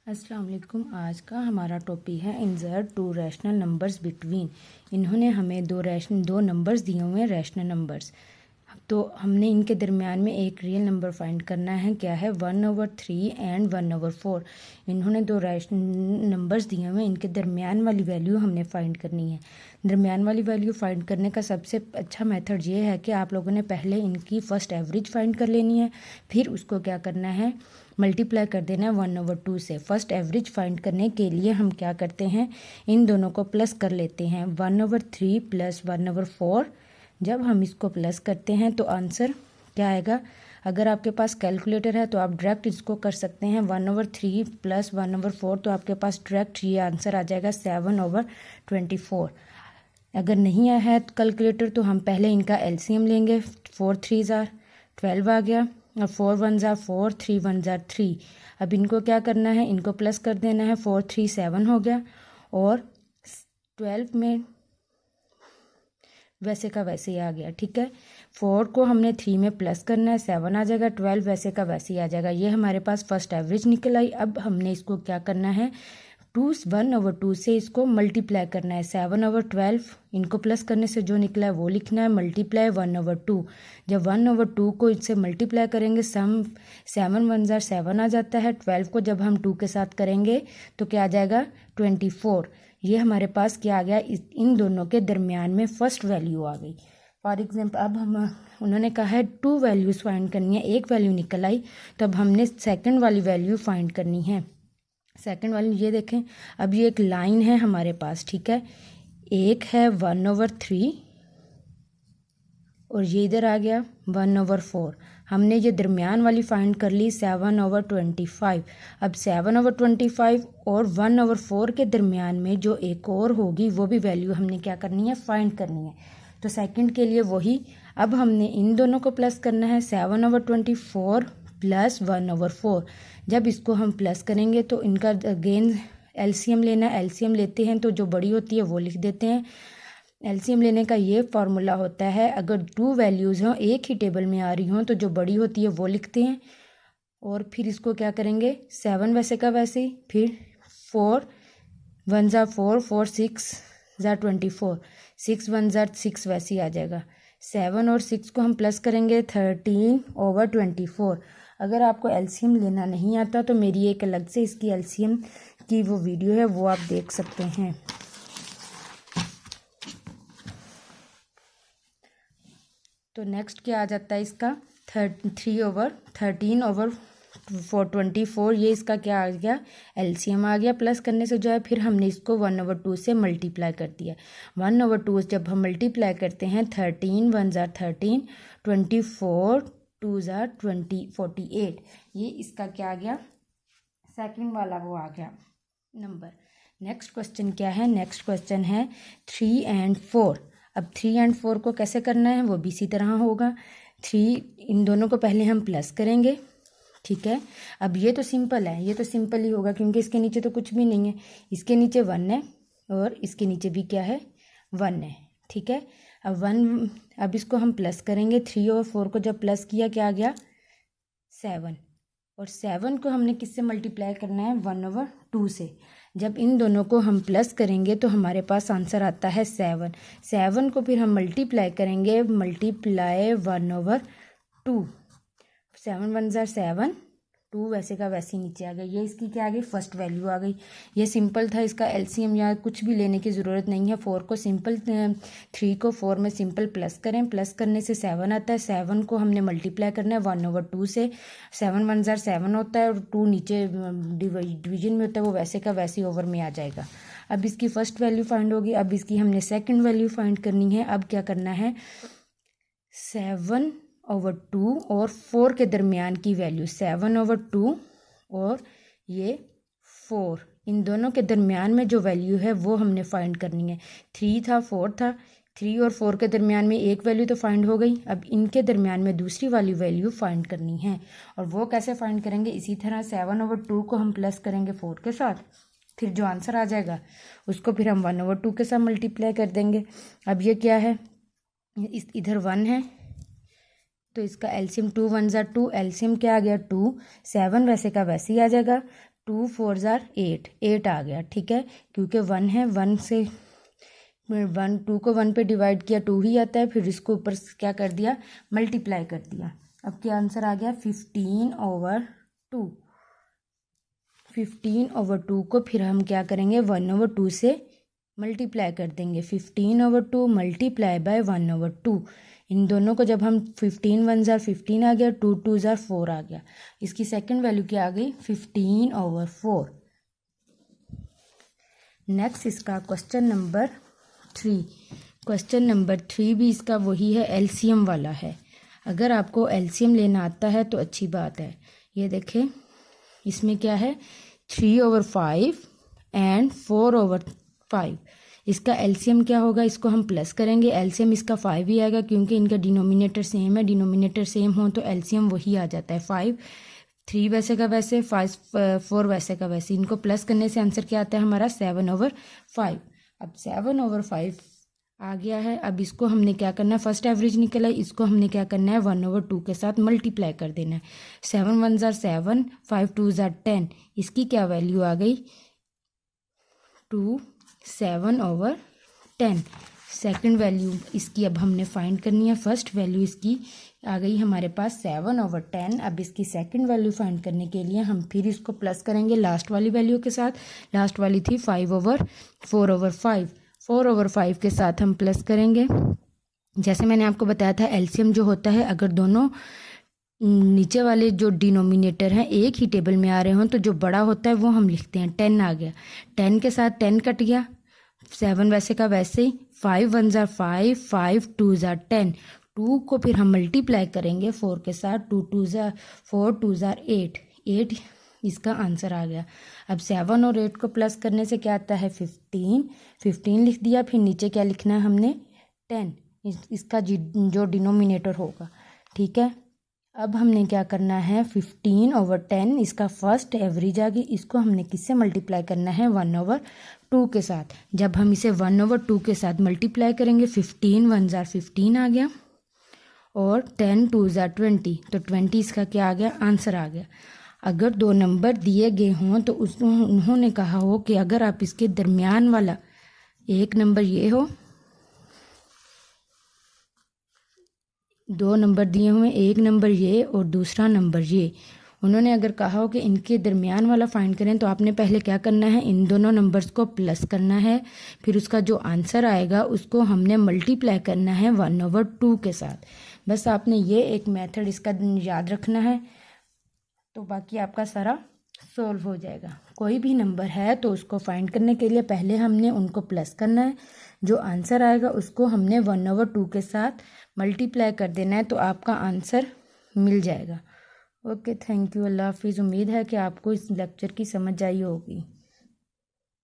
अस्सलाम वालेकुम। आज का हमारा टॉपिक है insert to rational numbers between. इन्होंने हमें दो नंबर्स दिए हुए हैं रैशनल नंबर्स, तो हमने इनके दरमियान में एक रियल नंबर फाइंड करना है। क्या है? 1/3 एंड 1/4। इन्होंने दो रैशनल नंबर्स दिए हुए हैं, इनके दरमियान वाली वैल्यू हमने फाइंड करनी है। दरमियान वाली वैल्यू फाइंड करने का सबसे अच्छा मेथड ये है कि आप लोगों ने पहले इनकी फर्स्ट एवरेज फाइंड कर लेनी है, फिर उसको क्या करना है, मल्टीप्लाई कर देना है 1/2 से। फर्स्ट एवरेज फाइंड करने के लिए हम क्या करते हैं, इन दोनों को प्लस कर लेते हैं। 1/3 प्लस 1/4, जब हम इसको प्लस करते हैं तो आंसर क्या आएगा? अगर आपके पास कैलकुलेटर है तो आप डायरेक्ट इसको कर सकते हैं। 1/3 प्लस 1/4, तो आपके पास डायरेक्ट ये आंसर आ जाएगा 7/24। अगर नहीं आया है कैलकुलेटर तो हम पहले इनका एलसीएम लेंगे। 4 3 ज़ार 12 आ गया, और 4 1 ज़ार 4, 3 1 ज़ार 3। अब इनको क्या करना है, इनको प्लस कर देना है। 4 3 7 हो गया, और 12 में वैसे का वैसे ही आ गया। ठीक है, 4 को हमने 3 में प्लस करना है, 7 आ जाएगा। 12 वैसे का वैसे ही आ जाएगा। ये हमारे पास फर्स्ट एवरेज निकल आई। अब हमने इसको क्या करना है, 1/2 से इसको मल्टीप्लाई करना है। 7/12, इनको प्लस करने से जो निकला है वो लिखना है, मल्टीप्लाई 1/2। जब 1/2 को इससे मल्टीप्लाई करेंगे, सम 7 1 ज़ार 7 आ जाता है। 12 को जब हम 2 के साथ करेंगे तो क्या आ जाएगा, 24। ये हमारे पास क्या आ गया, इन दोनों के दरमियान में फर्स्ट वैल्यू आ गई। फॉर एग्जाम्पल, अब हम उन्होंने कहा है 2 वैल्यूज़ फाइंड करनी है, एक वैल्यू निकल आई, तो अब हमने सेकंड वाली वैल्यू फाइंड करनी है। सेकंड वाली ये देखें, अब ये एक लाइन है हमारे पास। ठीक है, एक है 1/3 और ये इधर आ गया 1/4। हमने ये दरमियान वाली फाइंड कर ली 7/25। अब 7/25 और 1/4 के दरमियान में जो एक और होगी वो भी वैल्यू हमने क्या करनी है, फाइंड करनी है। तो सेकंड के लिए वही, अब हमने इन दोनों को प्लस करना है। 7/24 प्लस 1/4। जब इसको हम प्लस करेंगे तो इनका अगेन एलसीएम लेना है। एलसीएम लेते हैं तो जो बड़ी होती है वो लिख देते हैं। एलसीएम लेने का ये फार्मूला होता है, अगर 2 वैल्यूज़ हों एक ही टेबल में आ रही हों तो जो बड़ी होती है वो लिखते हैं, और फिर इसको क्या करेंगे, 7 वैसे का वैसे ही, फिर 4 1 ज़ार 4, 4 6 ज़ार 24, 6 1 ज़ार 6 वैसे ही आ जाएगा। 7 और 6 को हम प्लस करेंगे, 13/24। अगर आपको एलसीएम लेना नहीं आता तो मेरी एक अलग से इसकी एलसीएम की वो वीडियो है, वो आप देख सकते हैं। तो नेक्स्ट क्या आ जाता है इसका, 3/13/424। ये इसका क्या आ गया, एलसीएम आ गया। प्लस करने से जो है, फिर हमने इसको 1/2 से मल्टीप्लाई कर दिया। 1/2 जब हम मल्टीप्लाई करते हैं, 13 1 ज़ार 13, 24 2 ज़ार 48। ये इसका क्या आ गया, सेकंड वाला वो आ गया नंबर। नेक्स्ट क्वेश्चन क्या है, नेक्स्ट क्वेश्चन है 3 और 4। अब 3 और 4 को कैसे करना है, वो भी इसी तरह होगा। 3, इन दोनों को पहले हम प्लस करेंगे। ठीक है, अब ये तो सिंपल है, ये तो सिंपल ही होगा क्योंकि इसके नीचे तो कुछ भी नहीं है। इसके नीचे 1 है और इसके नीचे भी क्या है, 1 है। ठीक है, अब इसको हम प्लस करेंगे। 3 और 4 को जब प्लस किया, क्या आ गया, 7। और 7 को हमने किससे मल्टीप्लाई करना है, 1/2 से। जब इन दोनों को हम प्लस करेंगे तो हमारे पास आंसर आता है 7। 7 को फिर हम मल्टीप्लाई करेंगे, मल्टीप्लाई 1/2। 7 1 ज़ार 7, 2 वैसे का वैसे ही नीचे आ गया। ये इसकी क्या आ गई, फर्स्ट वैल्यू आ गई। ये सिंपल था, इसका एलसीएम या कुछ भी लेने की ज़रूरत नहीं है। 4 को सिंपल 3 को 4 में सिंपल प्लस करें, प्लस करने से 7 आता है। 7 को हमने मल्टीप्लाई करना है 1/2 से। 7 1 ज़ार 7 होता है, और 2 नीचे डिवीजन में होता है, वो वैसे का वैसे ही ओवर में आ जाएगा। अब इसकी फर्स्ट वैल्यू फाइंड होगी। अब इसकी हमने सेकेंड वैल्यू फाइंड करनी है। अब क्या करना है, 7/2 और 4 के दरमियान की वैल्यू, 7/2 और ये 4, इन दोनों के दरमियान में जो वैल्यू है वो हमने फाइंड करनी है। 3 था 4 था, 3 और 4 के दरमियान में एक वैल्यू तो फाइंड हो गई। अब इनके दरमियान में दूसरी वाली वैल्यू फाइंड करनी है, और वो कैसे फाइंड करेंगे, इसी तरह 7/2 को हम प्लस करेंगे 4 के साथ, फिर जो आंसर आ जाएगा उसको फिर हम 1/2 के साथ मल्टीप्लाई कर देंगे। अब ये क्या है, इधर 1 है तो इसका एलसीएम 2 1 ज़ार 2, एलसीएम क्या आ गया, 2। 7 वैसे का वैसे ही आ जाएगा, 2 4 ज़ार 8, 8 आ गया, ठीक है, क्योंकि 1 है, 1 से 2 को 1 पे डिवाइड किया 2 ही आता है, फिर इसको ऊपर क्या कर दिया, मल्टीप्लाई कर दिया। अब क्या आंसर आ गया, 15/2। 15/2 को फिर हम क्या करेंगे, 1/2 से मल्टीप्लाई कर देंगे। 15/2 मल्टीप्लाई बाय 1/2। इन दोनों को जब हम 15 1 ज़ार 15 आ गया, 2 2 ज़ार 4 आ गया। इसकी सेकंड वैल्यू क्या आ गई, 15/4। नेक्स्ट इसका क्वेश्चन नंबर 3। क्वेश्चन नंबर 3 भी इसका वही है, एलसीएम वाला है। अगर आपको एलसीएम लेना आता है तो अच्छी बात है। ये देखें, इसमें क्या है, 3/5 एंड 4/5। इसका एलसीएम क्या होगा, इसको हम प्लस करेंगे, एलसीएम इसका 5 ही आएगा, क्योंकि इनका डिनोमिनेटर सेम है। डिनोमिनेटर सेम हो तो एलसीएम वही आ जाता है 5। 3 वैसे का वैसे, 5 4 वैसे का वैसे। इनको प्लस करने से आंसर क्या आता है हमारा, 7/5। अब 7/5 आ गया है। अब इसको हमने क्या करना है, फर्स्ट एवरेज निकला है, इसको हमने क्या करना है, 1/2 के साथ मल्टीप्लाई कर देना है। 7 1 ज़ार 7, 5 2 ज़ार 10। इसकी क्या वैल्यू आ गई, 2 7/10। सेकंड वैल्यू इसकी अब हमने फाइंड करनी है। फर्स्ट वैल्यू इसकी आ गई हमारे पास 7/10। अब इसकी सेकंड वैल्यू फाइंड करने के लिए हम फिर इसको प्लस करेंगे लास्ट वाली वैल्यू के साथ। लास्ट वाली थी 4/5। 4/5 के साथ हम प्लस करेंगे। जैसे मैंने आपको बताया था, एलसीएम जो होता है, अगर दोनों नीचे वाले जो डिनोमिनेटर हैं एक ही टेबल में आ रहे हों तो जो बड़ा होता है वो हम लिखते हैं। 10 आ गया, 10 के साथ 10 कट गया, 7 वैसे का वैसे ही, 5 1 ज़ार 5, 5 2 ज़ार 10। 2 को फिर हम मल्टीप्लाई करेंगे 4 के साथ, 2 2 ज़ार 4, 2 ज़ार 8, 8 इसका आंसर आ गया। अब 7 और 8 को प्लस करने से क्या आता है, 15। 15 लिख दिया, फिर नीचे क्या लिखना है हमने, 10, इसका जो डिनोमिनेटर होगा, ठीक है। अब हमने क्या करना है, 15/10 इसका फर्स्ट एवरेज आ गई, इसको हमने किससे मल्टीप्लाई करना है, 1/2 के साथ। जब हम इसे 1/2 के साथ मल्टीप्लाई करेंगे, 15 1 ज़ार 15 आ गया, और 10 2 ज़ार 20, तो 20 इसका क्या आ गया, आंसर आ गया। अगर दो नंबर दिए गए हों तो उन्होंने कहा हो कि अगर आप इसके दरमियान वाला, एक नंबर ये हो, दो नंबर दिए हुए, एक नंबर ये और दूसरा नंबर ये, उन्होंने अगर कहा हो कि इनके दरमियान वाला फाइंड करें, तो आपने पहले क्या करना है, इन दोनों नंबर्स को प्लस करना है, फिर उसका जो आंसर आएगा उसको हमने मल्टीप्लाई करना है 1/2 के साथ। बस आपने ये एक मेथड इसका याद रखना है, तो बाकी आपका सारा सोल्व हो जाएगा। कोई भी नंबर है तो उसको फाइंड करने के लिए पहले हमने उनको प्लस करना है, जो आंसर आएगा उसको हमने 1/2 के साथ मल्टीप्लाई कर देना है, तो आपका आंसर मिल जाएगा। ओके, थैंक यू, अल्लाह हाफिज़। उम्मीद है कि आपको इस लेक्चर की समझ आई होगी।